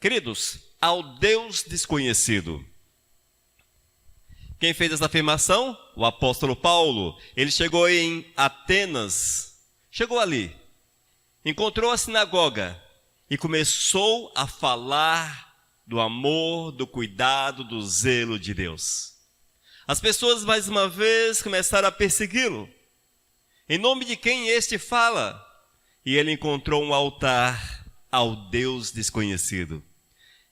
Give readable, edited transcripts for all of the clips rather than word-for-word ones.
Queridos, ao Deus desconhecido. Quem fez essa afirmação? O apóstolo Paulo. Ele chegou em Atenas, chegou ali, encontrou a sinagoga e começou a falar do amor, do cuidado, do zelo de Deus. As pessoas mais uma vez começaram a persegui-lo. Em nome de quem este fala? E ele encontrou um altar ao Deus desconhecido.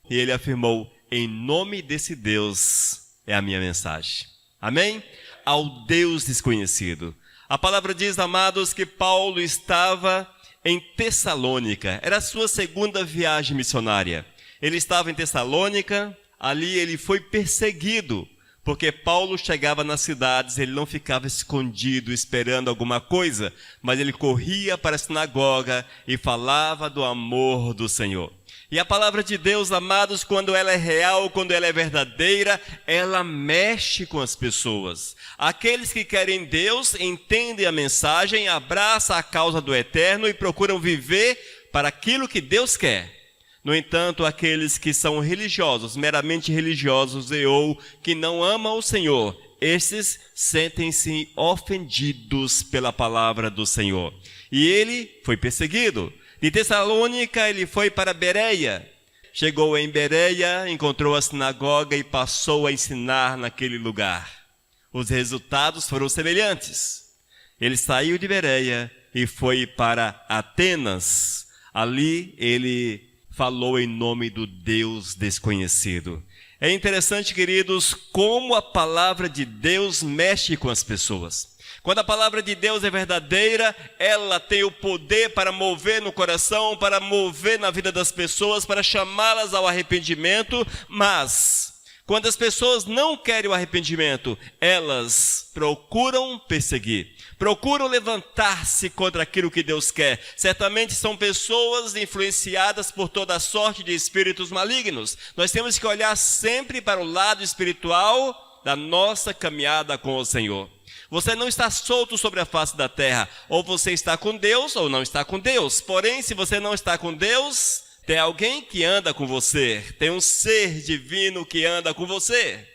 E ele afirmou, em nome desse Deus é a minha mensagem. Amém? Ao Deus desconhecido. A palavra diz, amados, que Paulo estava em Tessalônica. Era a sua segunda viagem missionária. Ele estava em Tessalônica, ali ele foi perseguido, porque Paulo chegava nas cidades, ele não ficava escondido esperando alguma coisa, mas ele corria para a sinagoga e falava do amor do Senhor. E a palavra de Deus, amados, quando ela é real, quando ela é verdadeira, ela mexe com as pessoas. Aqueles que querem Deus entendem a mensagem, abraçam a causa do eterno e procuram viver para aquilo que Deus quer. No entanto, aqueles que são religiosos, meramente religiosos ou que não amam o Senhor, estes sentem-se ofendidos pela palavra do Senhor. E ele foi perseguido. De Tessalônica ele foi para Bereia. Chegou em Bereia, encontrou a sinagoga e passou a ensinar naquele lugar. Os resultados foram semelhantes. Ele saiu de Bereia e foi para Atenas. Ali ele falou em nome do Deus desconhecido. É interessante, queridos, como a palavra de Deus mexe com as pessoas. Quando a palavra de Deus é verdadeira, ela tem o poder para mover no coração, para mover na vida das pessoas, para chamá-las ao arrependimento, mas quando as pessoas não querem o arrependimento, elas procuram perseguir, procuram levantar-se contra aquilo que Deus quer. Certamente são pessoas influenciadas por toda a sorte de espíritos malignos. Nós temos que olhar sempre para o lado espiritual da nossa caminhada com o Senhor. Você não está solto sobre a face da terra. Ou você está com Deus ou não está com Deus. Porém, se você não está com Deus, tem alguém que anda com você. Tem um ser divino que anda com você.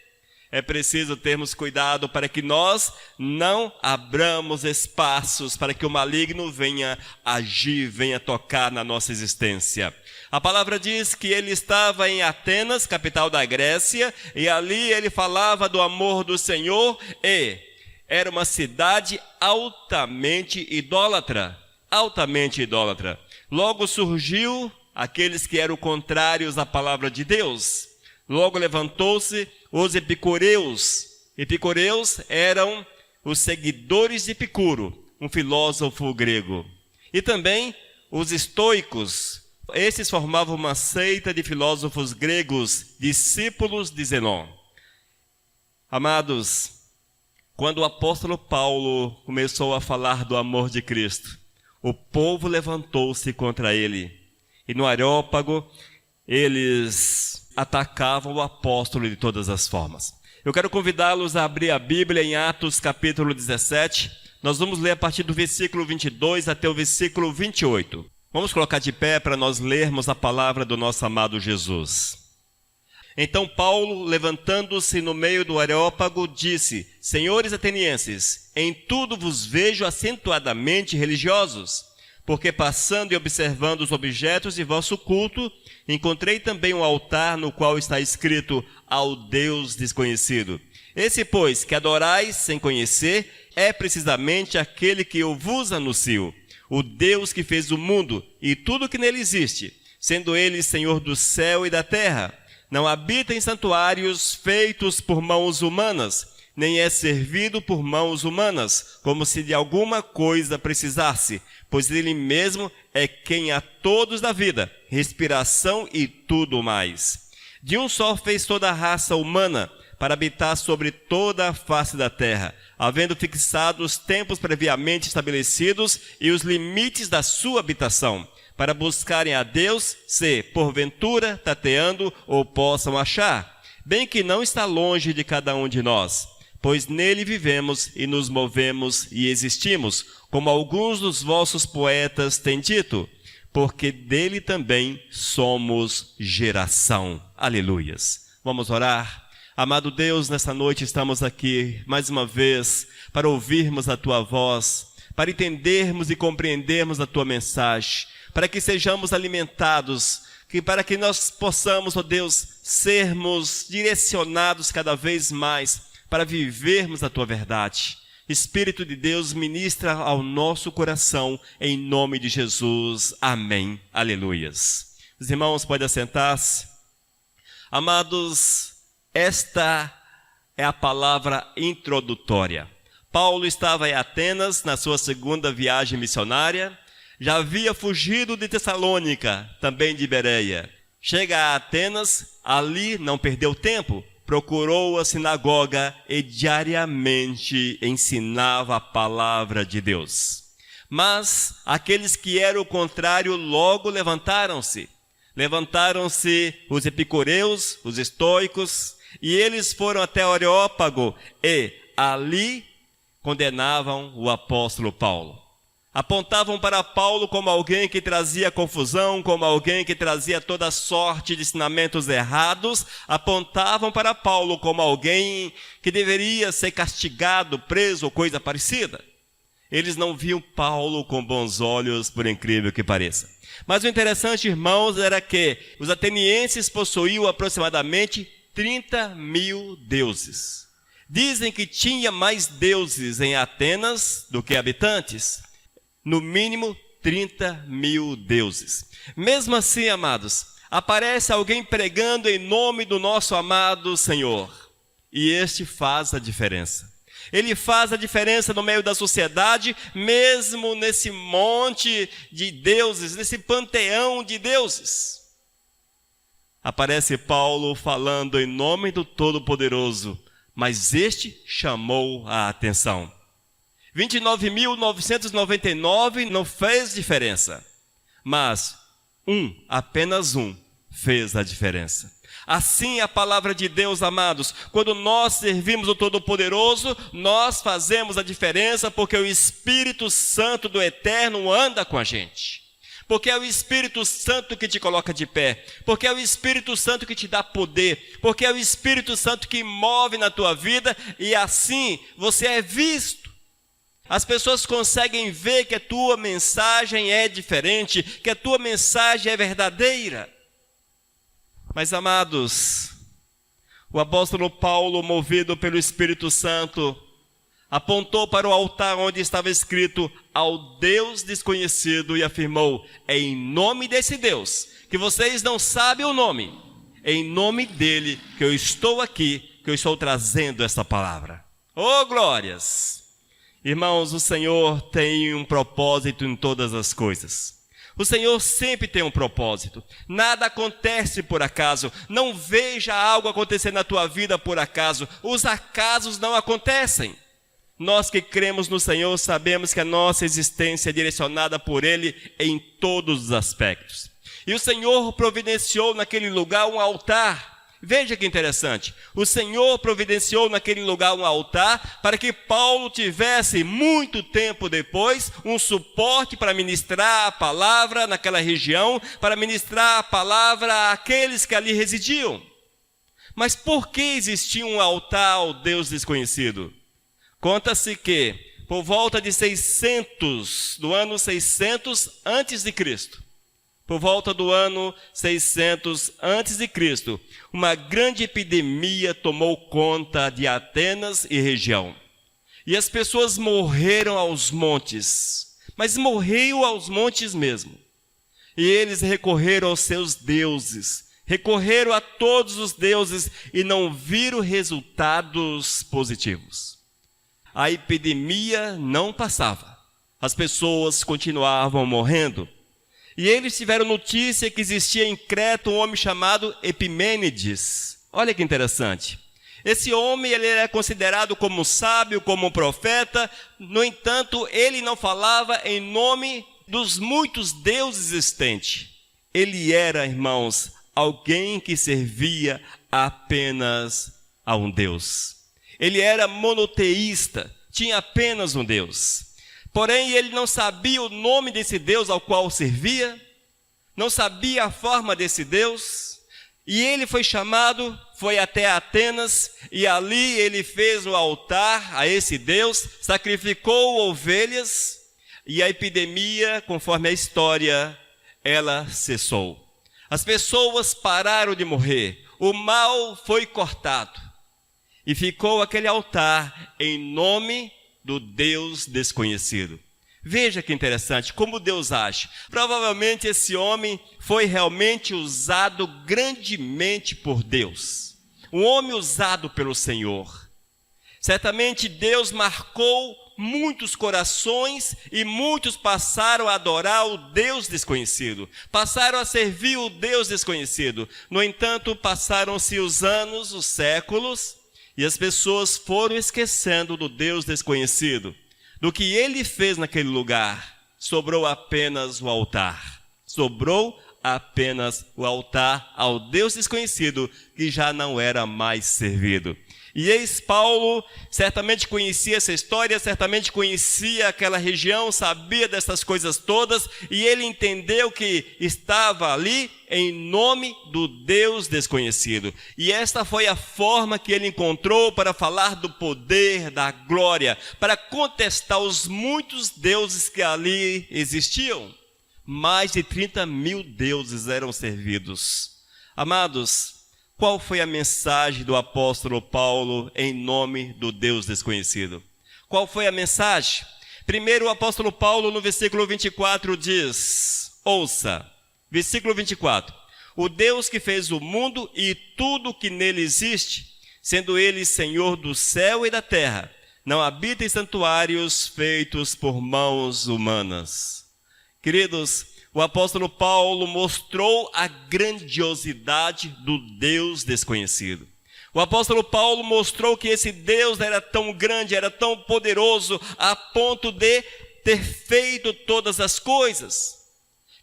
É preciso termos cuidado para que nós não abramos espaços para que o maligno venha agir, venha tocar na nossa existência. A palavra diz que ele estava em Atenas, capital da Grécia, e ali ele falava do amor do Senhor e era uma cidade altamente idólatra, altamente idólatra. Logo surgiu aqueles que eram contrários à palavra de Deus. Logo levantou-se os epicureus. Epicureus eram os seguidores de Epicuro, um filósofo grego. E também os estoicos. Esses formavam uma seita de filósofos gregos, discípulos de Zenão. Amados, quando o apóstolo Paulo começou a falar do amor de Cristo, o povo levantou-se contra ele. E no Areópago, eles atacavam o apóstolo de todas as formas. Eu quero convidá-los a abrir a Bíblia em Atos capítulo 17. Nós vamos ler a partir do versículo 22 até o versículo 28. Vamos colocar de pé para nós lermos a palavra do nosso amado Jesus. Então Paulo, levantando-se no meio do Areópago, disse: Senhores atenienses, em tudo vos vejo acentuadamente religiosos, porque passando e observando os objetos de vosso culto, encontrei também um altar no qual está escrito ao Deus desconhecido. Esse, pois, que adorais sem conhecer, é precisamente aquele que eu vos anuncio, o Deus que fez o mundo e tudo que nele existe, sendo ele Senhor do céu e da terra. Não habita em santuários feitos por mãos humanas, nem é servido por mãos humanas, como se de alguma coisa precisasse, pois ele mesmo é quem a todos dá vida, respiração e tudo mais. De um só fez toda a raça humana, para habitar sobre toda a face da terra, havendo fixado os tempos previamente estabelecidos e os limites da sua habitação, para buscarem a Deus, se, porventura, tateando, ou possam achar, bem que não está longe de cada um de nós, pois nele vivemos e nos movemos e existimos, como alguns dos vossos poetas têm dito, porque dele também somos geração. Aleluias. Vamos orar? Amado Deus, nesta noite estamos aqui mais uma vez para ouvirmos a Tua voz, para entendermos e compreendermos a Tua mensagem, para que sejamos alimentados, para que nós possamos, ó Deus, sermos direcionados cada vez mais para vivermos a Tua verdade. Espírito de Deus, ministra ao nosso coração, em nome de Jesus. Amém. Aleluias. Os irmãos podem assentar-se. Amados, esta é a palavra introdutória. Paulo estava em Atenas, na sua segunda viagem missionária. Já havia fugido de Tessalônica, também de Bereia. Chega a Atenas, ali não perdeu tempo. Procurou a sinagoga e diariamente ensinava a palavra de Deus. Mas aqueles que eram o contrário logo levantaram-se. Levantaram-se os epicureus, os estoicos, e eles foram até Areópago e ali condenavam o apóstolo Paulo. Apontavam para Paulo como alguém que trazia confusão, como alguém que trazia toda sorte de ensinamentos errados. Apontavam para Paulo como alguém que deveria ser castigado, preso ou coisa parecida. Eles não viam Paulo com bons olhos, por incrível que pareça. Mas o interessante, irmãos, era que os atenienses possuíam aproximadamente 30.000 deuses. Dizem que tinha mais deuses em Atenas do que habitantes. No mínimo 30.000 deuses. Mesmo assim, amados, aparece alguém pregando em nome do nosso amado Senhor. E este faz a diferença. Ele faz a diferença no meio da sociedade, mesmo nesse monte de deuses, nesse panteão de deuses. Aparece Paulo falando em nome do Todo-Poderoso, mas este chamou a atenção. 29.999 não fez diferença, mas apenas um, fez a diferença. Assim a palavra de Deus, amados, quando nós servimos o Todo-Poderoso, nós fazemos a diferença porque o Espírito Santo do Eterno anda com a gente. Porque é o Espírito Santo que te coloca de pé, porque é o Espírito Santo que te dá poder, porque é o Espírito Santo que move na tua vida e assim você é visto. As pessoas conseguem ver que a tua mensagem é diferente, que a tua mensagem é verdadeira. Mas, amados, o apóstolo Paulo, movido pelo Espírito Santo, apontou para o altar onde estava escrito ao Deus desconhecido e afirmou: é em nome desse Deus, que vocês não sabem o nome, é em nome dele que eu estou aqui, que eu estou trazendo esta palavra. Oh, glórias! Irmãos, o Senhor tem um propósito em todas as coisas. O Senhor sempre tem um propósito. Nada acontece por acaso. Não veja algo acontecer na tua vida por acaso. Os acasos não acontecem. Nós que cremos no Senhor sabemos que a nossa existência é direcionada por Ele em todos os aspectos. E o Senhor providenciou naquele lugar um altar. Veja que interessante, o Senhor providenciou naquele lugar um altar para que Paulo tivesse, muito tempo depois, um suporte para ministrar a palavra naquela região, para ministrar a palavra àqueles que ali residiam. Mas por que existia um altar ao Deus desconhecido? Conta-se que, por volta de do ano 600 a.C., por volta do ano 600 a.C., uma grande epidemia tomou conta de Atenas e região. E as pessoas morreram aos montes, mas morreram aos montes mesmo. E eles recorreram aos seus deuses, recorreram a todos os deuses e não viram resultados positivos. A epidemia não passava, as pessoas continuavam morrendo. E eles tiveram notícia que existia em Creta um homem chamado Epimênides. Olha que interessante. Esse homem ele era considerado como um sábio, como um profeta. No entanto, ele não falava em nome dos muitos deuses existentes. Ele era, irmãos, alguém que servia apenas a um Deus. Ele era monoteísta, tinha apenas um Deus. Porém, ele não sabia o nome desse Deus ao qual servia, não sabia a forma desse Deus, e ele foi chamado, foi até Atenas, e ali ele fez um altar a esse Deus, sacrificou ovelhas, e a epidemia, conforme a história, ela cessou. As pessoas pararam de morrer, o mal foi cortado, e ficou aquele altar em nome do Deus desconhecido. Veja que interessante, como Deus age. Provavelmente esse homem foi realmente usado grandemente por Deus. Um homem usado pelo Senhor. Certamente Deus marcou muitos corações e muitos passaram a adorar o Deus desconhecido. Passaram a servir o Deus desconhecido. No entanto, passaram-se os anos, os séculos, e as pessoas foram esquecendo do Deus desconhecido. Do que ele fez naquele lugar, sobrou apenas o altar. Sobrou apenas o altar ao Deus desconhecido, que já não era mais servido. E eis Paulo, certamente conhecia essa história, certamente conhecia aquela região, sabia dessas coisas todas, e ele entendeu que estava ali em nome do Deus desconhecido. E esta foi a forma que ele encontrou para falar do poder, da glória, para contestar os muitos deuses que ali existiam. Mais de 30 mil deuses eram servidos. Amados, qual foi a mensagem do apóstolo Paulo em nome do Deus desconhecido? Qual foi a mensagem? Primeiro, o apóstolo Paulo, no versículo 24, diz, ouça, versículo 24, o Deus que fez o mundo e tudo que nele existe, sendo ele Senhor do céu e da terra, não habita em santuários feitos por mãos humanas. Queridos, o apóstolo Paulo mostrou a grandiosidade do Deus desconhecido. O apóstolo Paulo mostrou que esse Deus era tão grande, era tão poderoso, a ponto de ter feito todas as coisas,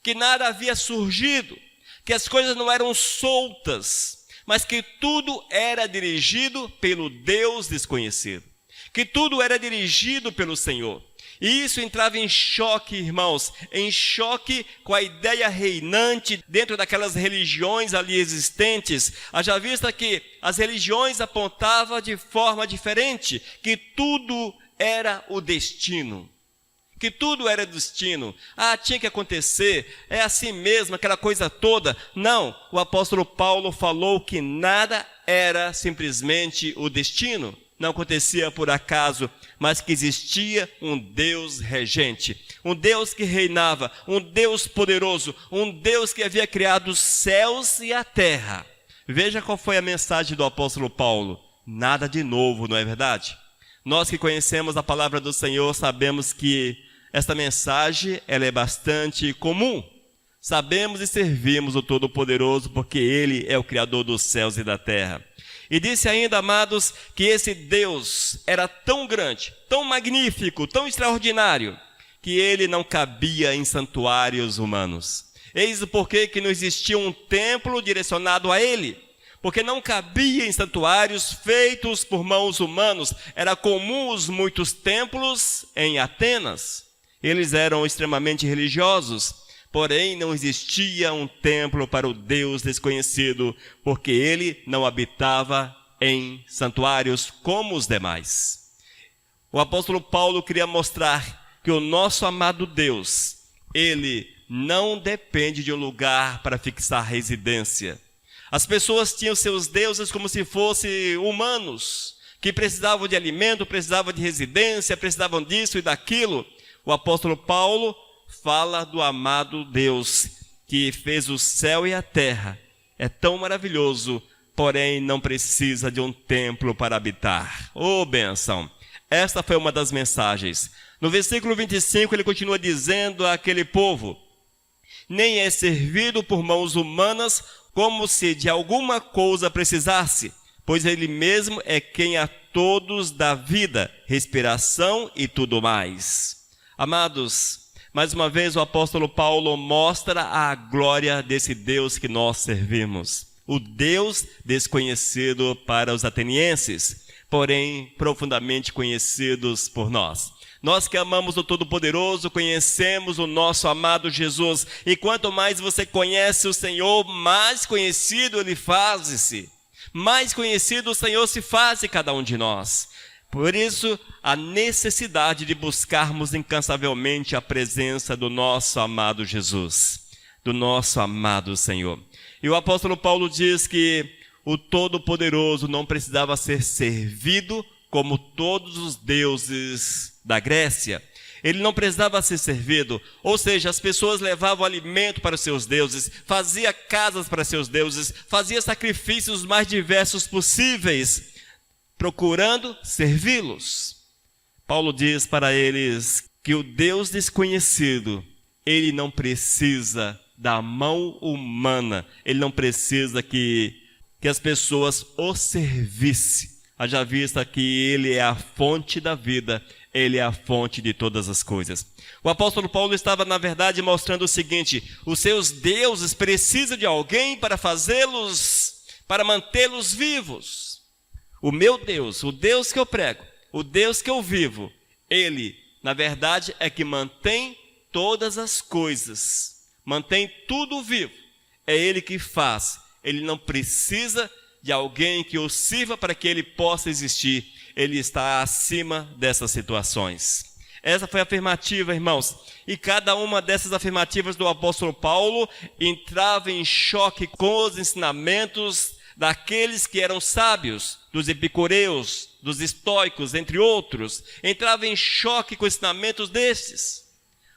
que nada havia surgido, que as coisas não eram soltas, mas que tudo era dirigido pelo Deus desconhecido, que tudo era dirigido pelo Senhor. E isso entrava em choque, irmãos, em choque com a ideia reinante dentro daquelas religiões ali existentes. Haja vista que as religiões apontavam de forma diferente, que tudo era o destino. Que tudo era destino. Tinha que acontecer, é assim mesmo, aquela coisa toda. Não, o apóstolo Paulo falou que nada era simplesmente o destino. Não acontecia por acaso, mas que existia um Deus regente, um Deus que reinava, um Deus poderoso, um Deus que havia criado os céus e a terra. Veja qual foi a mensagem do apóstolo Paulo. Nada de novo, não é verdade? Nós que conhecemos a palavra do Senhor sabemos que esta mensagem ela é bastante comum. Sabemos e servimos o Todo-Poderoso porque Ele é o Criador dos céus e da terra. E disse ainda, amados, que esse Deus era tão grande, tão magnífico, tão extraordinário, que ele não cabia em santuários humanos. Eis o porquê que não existia um templo direcionado a ele, porque não cabia em santuários feitos por mãos humanos. Era comum os muitos templos em Atenas. Eles eram extremamente religiosos. Porém, não existia um templo para o Deus desconhecido, porque ele não habitava em santuários como os demais. O apóstolo Paulo queria mostrar que o nosso amado Deus, ele não depende de um lugar para fixar residência. As pessoas tinham seus deuses como se fossem humanos, que precisavam de alimento, precisavam de residência, precisavam disso e daquilo. O apóstolo Paulo fala do amado Deus que fez o céu e a terra. É tão maravilhoso, porém não precisa de um templo para habitar. Oh, bênção! Esta foi uma das mensagens. No versículo 25 ele continua dizendo àquele povo: nem é servido por mãos humanas como se de alguma coisa precisasse, pois ele mesmo é quem a todos dá vida, respiração e tudo mais. Amados, mais uma vez o apóstolo Paulo mostra a glória desse Deus que nós servimos. O Deus desconhecido para os atenienses, porém profundamente conhecidos por nós. Nós que amamos o Todo-Poderoso, conhecemos o nosso amado Jesus. E quanto mais você conhece o Senhor, mais conhecido Ele faz-se. Mais conhecido o Senhor se faz em cada um de nós. Por isso, a necessidade de buscarmos incansavelmente a presença do nosso amado Jesus, do nosso amado Senhor. E o apóstolo Paulo diz que o Todo-Poderoso não precisava ser servido como todos os deuses da Grécia. Ele não precisava ser servido, ou seja, as pessoas levavam alimento para os seus deuses, faziam casas para seus deuses, faziam sacrifícios mais diversos possíveis, procurando servi-los. Paulo diz para eles que o Deus desconhecido, ele não precisa da mão humana, ele não precisa que as pessoas o servissem. Haja vista que ele é a fonte da vida, ele é a fonte de todas as coisas. O apóstolo Paulo estava, na verdade, mostrando o seguinte: os seus deuses precisam de alguém para fazê-los, para mantê-los vivos. O meu Deus, o Deus que eu prego, o Deus que eu vivo, ele, na verdade, é que mantém todas as coisas, mantém tudo vivo. É ele que faz, ele não precisa de alguém que o sirva para que ele possa existir. Ele está acima dessas situações. Essa foi a afirmativa, irmãos. E cada uma dessas afirmativas do apóstolo Paulo entrava em choque com os ensinamentos daqueles que eram sábios, dos epicureus, dos estoicos, entre outros. Entrava em choque com os ensinamentos destes,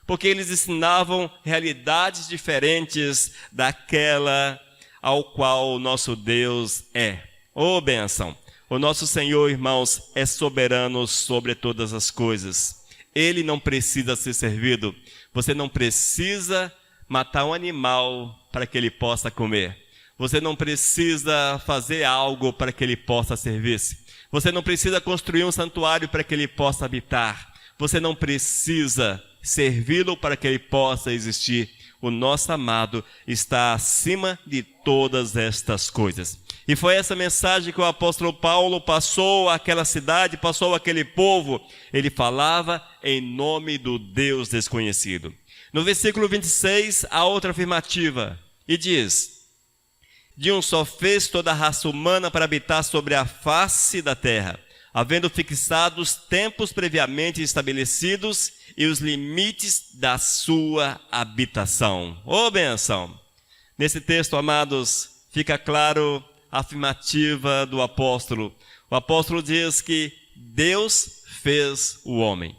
porque eles ensinavam realidades diferentes daquela ao qual o nosso Deus é. Ô bênção! O nosso Senhor, irmãos, é soberano sobre todas as coisas. Ele não precisa ser servido. Você não precisa matar um animal para que ele possa comer. Você não precisa fazer algo para que ele possa servir-se. Você não precisa construir um santuário para que ele possa habitar. Você não precisa servi-lo para que ele possa existir. O nosso amado está acima de todas estas coisas. E foi essa mensagem que o apóstolo Paulo passou àquela cidade, passou àquele povo. Ele falava em nome do Deus desconhecido. No versículo 26, a outra afirmativa, e diz: de um só fez toda a raça humana para habitar sobre a face da terra, havendo fixado os tempos previamente estabelecidos e os limites da sua habitação. Ô bênção! Nesse texto, amados, fica claro a afirmativa do apóstolo. O apóstolo diz que Deus fez o homem,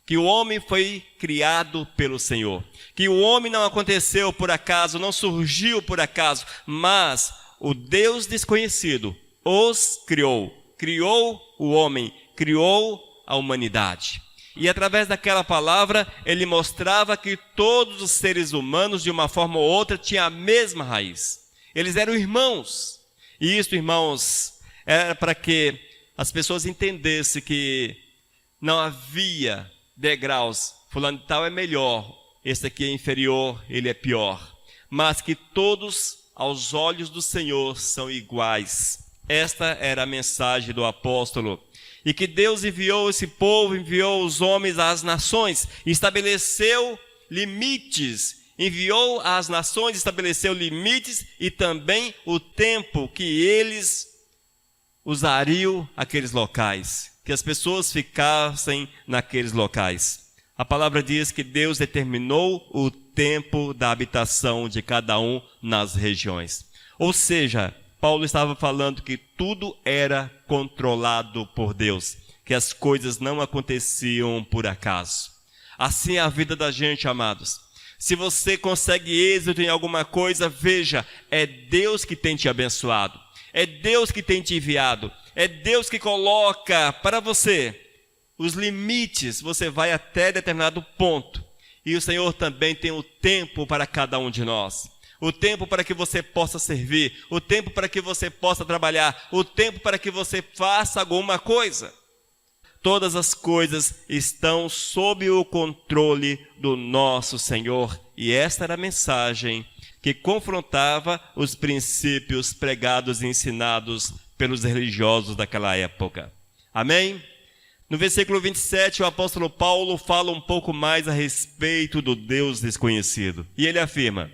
que o homem foi criado pelo Senhor, que o homem não aconteceu por acaso, não surgiu por acaso, mas o Deus desconhecido os criou, criou o homem, criou a humanidade. E através daquela palavra, ele mostrava que todos os seres humanos, de uma forma ou outra, tinham a mesma raiz. Eles eram irmãos. E isso, irmãos, era para que as pessoas entendessem que não havia degraus. Fulano de tal é melhor, esse aqui é inferior, ele é pior. Mas que todos, aos olhos do Senhor, são iguais. Esta era a mensagem do apóstolo. E que Deus enviou esse povo, enviou os homens às nações, estabeleceu limites, enviou às nações, estabeleceu limites e também o tempo que eles usariam aqueles locais, que as pessoas ficassem naqueles locais. A palavra diz que Deus determinou o tempo da habitação de cada um nas regiões. Ou seja, Paulo estava falando que tudo era controlado por Deus, que as coisas não aconteciam por acaso. Assim é a vida da gente, amados. Se você consegue êxito em alguma coisa, veja, é Deus que tem te abençoado, é Deus que tem te enviado, é Deus que coloca para você os limites, você vai até determinado ponto. E o Senhor também tem o tempo para cada um de nós. O tempo para que você possa servir, o tempo para que você possa trabalhar, o tempo para que você faça alguma coisa. Todas as coisas estão sob o controle do nosso Senhor. E esta era a mensagem que confrontava os princípios pregados e ensinados pelos religiosos daquela época. Amém? No versículo 27, o apóstolo Paulo fala um pouco mais a respeito do Deus desconhecido. E ele afirma: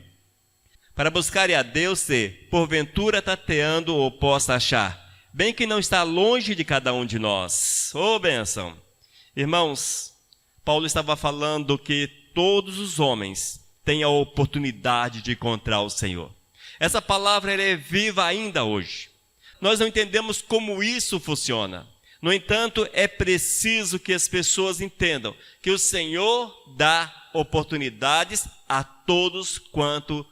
para buscar a Deus se, porventura, tateando ou possa achar, bem que não está longe de cada um de nós. Ô bênção! Irmãos, Paulo estava falando que todos os homens têm a oportunidade de encontrar o Senhor. Essa palavra é viva ainda hoje. Nós não entendemos como isso funciona. No entanto, é preciso que as pessoas entendam que o Senhor dá oportunidades a todos quanto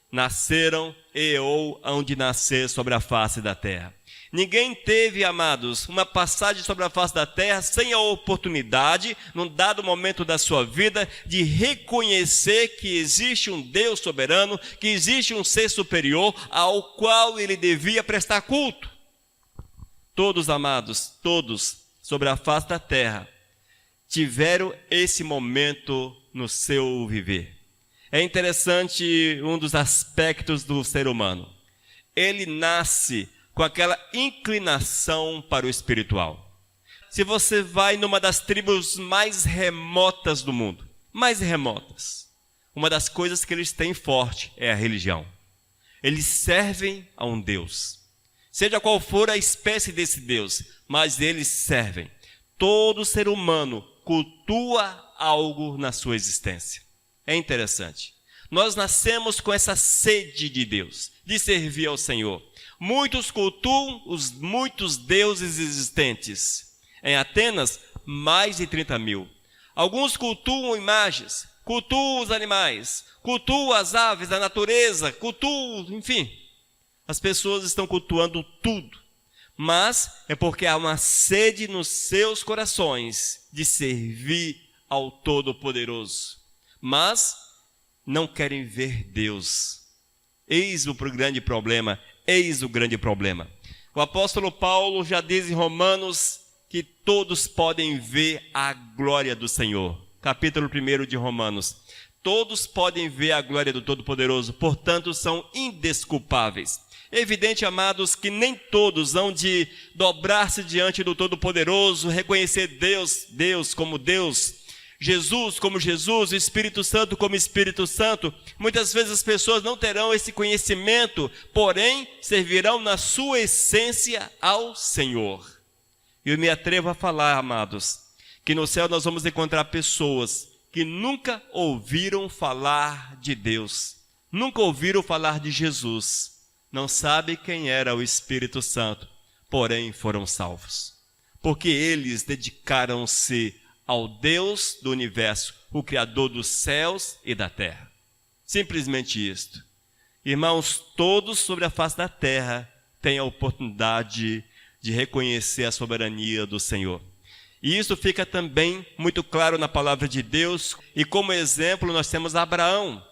nasceram e ou hão de nascer sobre a face da terra. Ninguém teve, amados, uma passagem sobre a face da terra sem a oportunidade, num dado momento da sua vida, de reconhecer que existe um Deus soberano, que existe um ser superior ao qual ele devia prestar culto. Todos, amados, todos sobre a face da terra tiveram esse momento no seu viver. É interessante um dos aspectos do ser humano. Ele nasce com aquela inclinação para o espiritual. Se você vai numa das tribos mais remotas do mundo, mais remotas, uma das coisas que eles têm forte é a religião. Eles servem a um Deus. Seja qual for a espécie desse Deus, mas eles servem. Todo ser humano cultua algo na sua existência. É interessante. Nós nascemos com essa sede de Deus, de servir ao Senhor. Muitos cultuam os muitos deuses existentes. Em Atenas, mais de 30 mil. Alguns cultuam imagens, cultuam os animais, cultuam as aves, a natureza, cultuam, enfim. As pessoas estão cultuando tudo, mas é porque há uma sede nos seus corações de servir ao Todo-Poderoso. Mas não querem ver Deus. Eis o grande problema, eis o grande problema. O apóstolo Paulo já diz em Romanos que todos podem ver a glória do Senhor. Capítulo 1 de Romanos. Todos podem ver a glória do Todo-Poderoso, portanto são indesculpáveis. É evidente, amados, que nem todos hão de dobrar-se diante do Todo-Poderoso, reconhecer Deus como Deus, Jesus como Jesus, o Espírito Santo como Espírito Santo. Muitas vezes as pessoas não terão esse conhecimento, porém servirão na sua essência ao Senhor. E eu me atrevo a falar, amados, que no céu nós vamos encontrar pessoas que nunca ouviram falar de Deus, nunca ouviram falar de Jesus. Não sabe quem era o Espírito Santo, porém foram salvos. Porque eles dedicaram-se ao Deus do universo, o Criador dos céus e da terra. Simplesmente isto. Irmãos, todos sobre a face da terra têm a oportunidade de reconhecer a soberania do Senhor. E isso fica também muito claro na palavra de Deus. E como exemplo nós temos Abraão.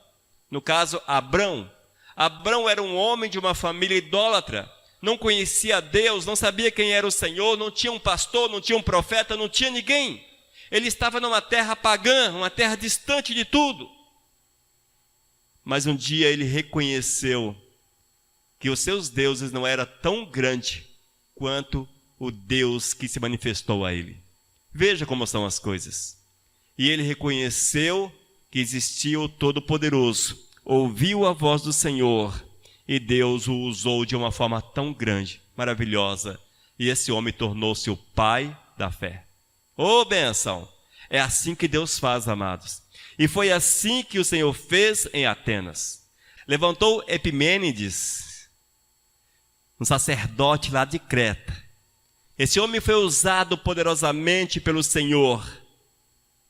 No caso, Abrão. Abrão era um homem de uma família idólatra, não conhecia Deus, não sabia quem era o Senhor, não tinha um pastor, não tinha um profeta, não tinha ninguém. Ele estava numa terra pagã, uma terra distante de tudo. Mas um dia ele reconheceu que os seus deuses não eram tão grandes quanto o Deus que se manifestou a ele. Veja como são as coisas. E ele reconheceu que existia o Todo-Poderoso. Ouviu a voz do Senhor e Deus o usou de uma forma tão grande, maravilhosa, e esse homem tornou-se o pai da fé. Ô bênção! É assim que Deus faz, amados. E foi assim que o Senhor fez em Atenas. Levantou Epimênides, um sacerdote lá de Creta. Esse homem foi usado poderosamente pelo Senhor.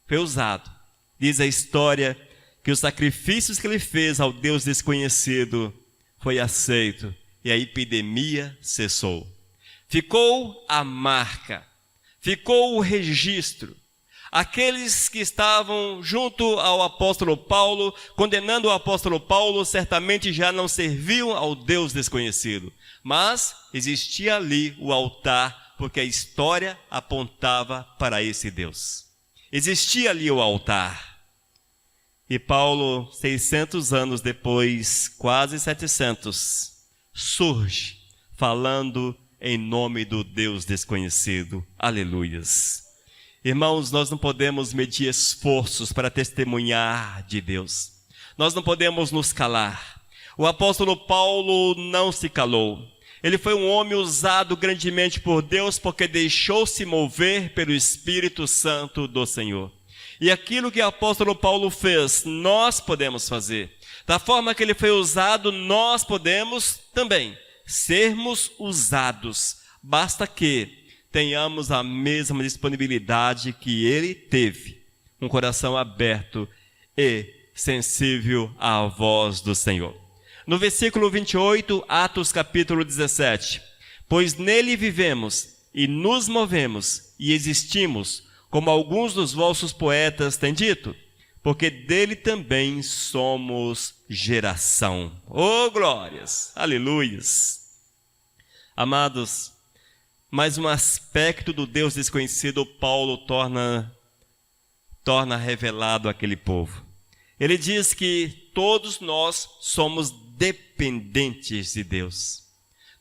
Foi usado. Diz a história que os sacrifícios que ele fez ao Deus desconhecido foi aceito e a epidemia cessou. Ficou a marca, ficou o registro. Aqueles que estavam junto ao apóstolo Paulo, condenando o apóstolo Paulo, certamente já não serviam ao Deus desconhecido. Mas existia ali o altar, porque a história apontava para esse Deus. Existia ali o altar. E Paulo, 600 anos depois, quase 700, surge falando em nome do Deus desconhecido. Aleluias. Irmãos, nós não podemos medir esforços para testemunhar de Deus. Nós não podemos nos calar. O apóstolo Paulo não se calou. Ele foi um homem usado grandemente por Deus porque deixou-se mover pelo Espírito Santo do Senhor. E aquilo que o apóstolo Paulo fez, nós podemos fazer. Da forma que ele foi usado, nós podemos também sermos usados. Basta que tenhamos a mesma disponibilidade que ele teve, um coração aberto e sensível à voz do Senhor. No versículo 28, Atos capítulo 17, pois nele vivemos e nos movemos e existimos, como alguns dos vossos poetas têm dito, porque dele também somos geração. Oh, glórias! Aleluias! Amados, mais um aspecto do Deus desconhecido Paulo torna revelado àquele povo. Ele diz que todos nós somos dependentes de Deus.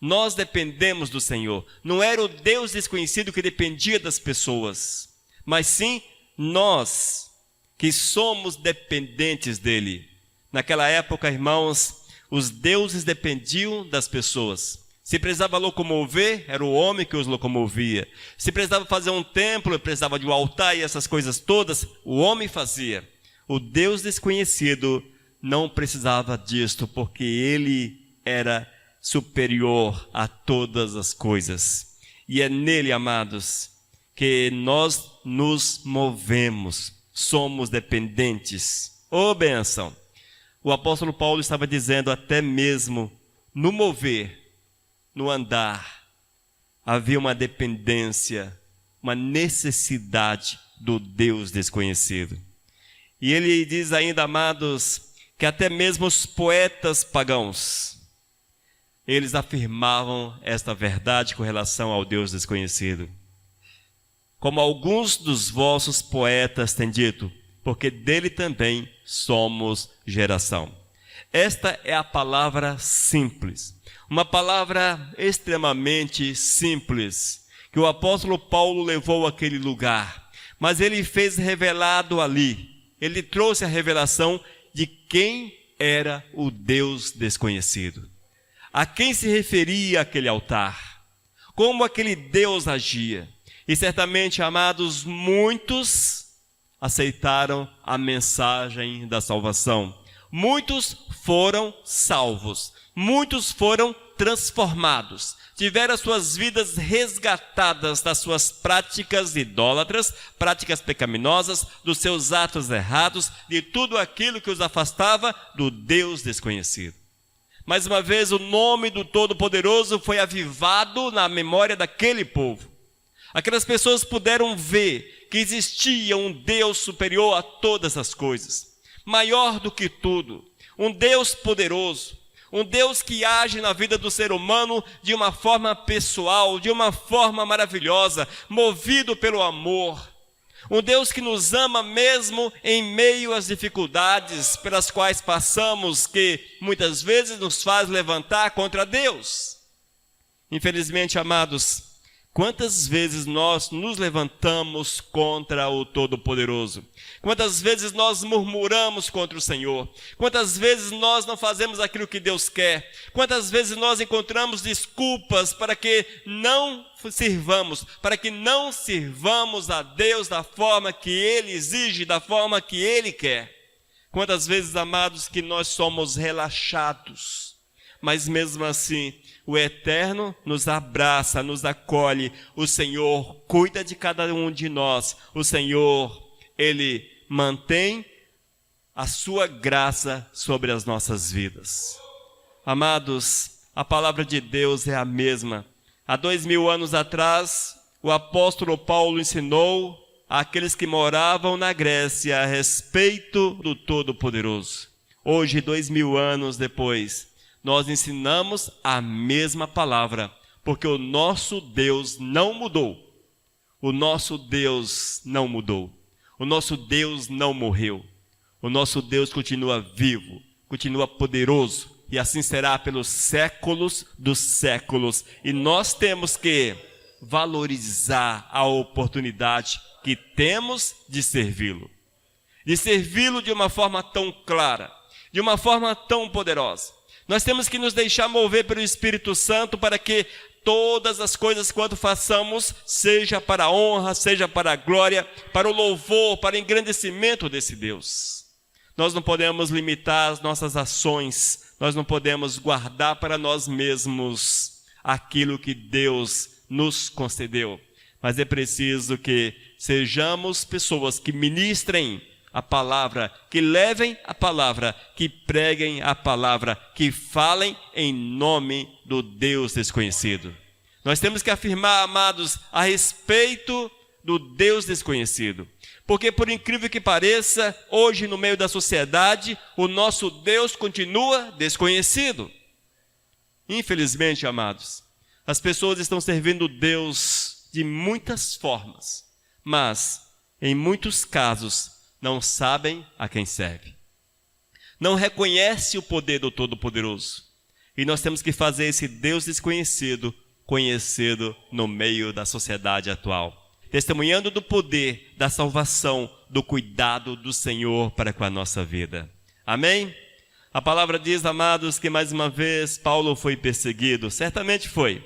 Nós dependemos do Senhor. Não era o Deus desconhecido que dependia das pessoas, mas sim nós que somos dependentes dele. Naquela época, irmãos, os deuses dependiam das pessoas. Se precisava locomover, era o homem que os locomovia. Se precisava fazer um templo, precisava de um altar e essas coisas todas, o homem fazia. O Deus desconhecido não precisava disto, porque ele era superior a todas as coisas. E é nele, amados, que nós nos movemos, somos dependentes. Ô bênção! O apóstolo Paulo estava dizendo, até mesmo no mover, no andar, havia uma dependência, uma necessidade do Deus desconhecido. E ele diz ainda, amados, que até mesmo os poetas pagãos, eles afirmavam esta verdade com relação ao Deus desconhecido. Como alguns dos vossos poetas têm dito, porque dele também somos geração. Esta é a palavra simples. Uma palavra extremamente simples, que o apóstolo Paulo levou àquele lugar, mas ele fez revelado ali, ele trouxe a revelação de quem era o Deus desconhecido, a quem se referia aquele altar, como aquele Deus agia. E certamente, amados, muitos aceitaram a mensagem da salvação, muitos foram salvos, muitos foram transformados, tiveram as suas vidas resgatadas das suas práticas idólatras, práticas pecaminosas, dos seus atos errados, de tudo aquilo que os afastava do Deus desconhecido. Mais uma vez, o nome do Todo-Poderoso foi avivado na memória daquele povo. Aquelas pessoas puderam ver que existia um Deus superior a todas as coisas, maior do que tudo, um Deus poderoso, um Deus que age na vida do ser humano de uma forma pessoal, de uma forma maravilhosa, movido pelo amor. Um Deus que nos ama mesmo em meio às dificuldades pelas quais passamos, que muitas vezes nos faz levantar contra Deus. Infelizmente, amados, quantas vezes nós nos levantamos contra o Todo-Poderoso? Quantas vezes nós murmuramos contra o Senhor? Quantas vezes nós não fazemos aquilo que Deus quer? Quantas vezes nós encontramos desculpas para que não sirvamos, para que não sirvamos a Deus da forma que Ele exige, da forma que Ele quer? Quantas vezes, amados, que nós somos relaxados, mas mesmo assim, o Eterno nos abraça, nos acolhe. O Senhor cuida de cada um de nós. O Senhor, Ele mantém a sua graça sobre as nossas vidas. Amados, a palavra de Deus é a mesma. Há 2000 anos atrás, o apóstolo Paulo ensinou àqueles que moravam na Grécia a respeito do Todo-Poderoso. Hoje, 2000 anos depois, nós ensinamos a mesma palavra, porque o nosso Deus não mudou. O nosso Deus não mudou. O nosso Deus não morreu. O nosso Deus continua vivo, continua poderoso, e assim será pelos séculos dos séculos. E nós temos que valorizar a oportunidade que temos de servi-lo. De servi-lo de uma forma tão clara, de uma forma tão poderosa. Nós temos que nos deixar mover pelo Espírito Santo para que todas as coisas quanto façamos, seja para a honra, seja para a glória, para o louvor, para o engrandecimento desse Deus. Nós não podemos limitar as nossas ações, nós não podemos guardar para nós mesmos aquilo que Deus nos concedeu. Mas é preciso que sejamos pessoas que ministrem a palavra, que levem a palavra, que preguem a palavra, que falem em nome do Deus desconhecido. Nós temos que afirmar, amados, a respeito do Deus desconhecido. Porque, por incrível que pareça, hoje no meio da sociedade, o nosso Deus continua desconhecido. Infelizmente, amados, as pessoas estão servindo Deus de muitas formas, mas, em muitos casos, não sabem a quem serve. Não reconhece o poder do Todo-Poderoso. E nós temos que fazer esse Deus desconhecido conhecido no meio da sociedade atual. Testemunhando do poder, da salvação, do cuidado do Senhor para com a nossa vida. Amém? A palavra diz, amados, que mais uma vez Paulo foi perseguido. Certamente foi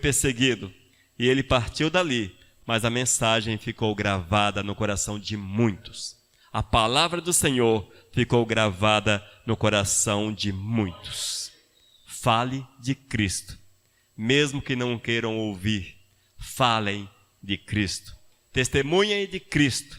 perseguido. E ele partiu dali, mas a mensagem ficou gravada no coração de muitos. A palavra do Senhor ficou gravada no coração de muitos. Fale de Cristo. Mesmo que não queiram ouvir, falem de Cristo. Testemunhem de Cristo.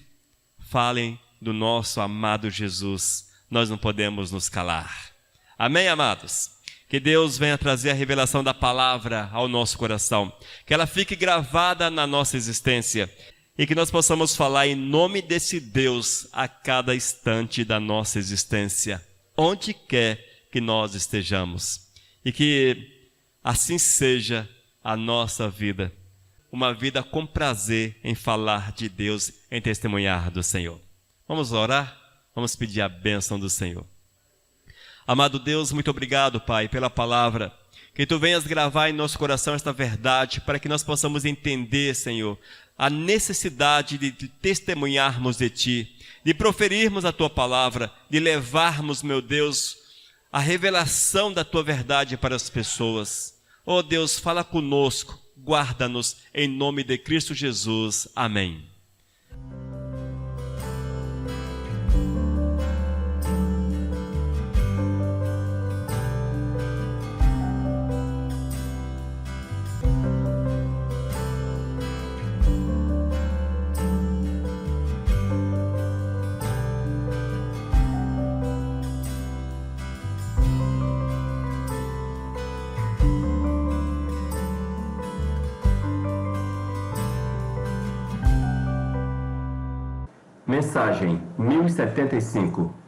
Falem do nosso amado Jesus. Nós não podemos nos calar. Amém, amados? Que Deus venha trazer a revelação da palavra ao nosso coração. Que ela fique gravada na nossa existência. E que nós possamos falar em nome desse Deus a cada instante da nossa existência, onde quer que nós estejamos. E que assim seja a nossa vida, uma vida com prazer em falar de Deus, em testemunhar do Senhor. Vamos orar? Vamos pedir a bênção do Senhor. Amado Deus, muito obrigado, Pai, pela palavra. Que Tu venhas gravar em nosso coração esta verdade, para que nós possamos entender, Senhor, a necessidade de testemunharmos de Ti, de proferirmos a Tua palavra, de levarmos, meu Deus, a revelação da Tua verdade para as pessoas. Oh Deus, fala conosco, guarda-nos, em nome de Cristo Jesus. Amém. Mensagem 1075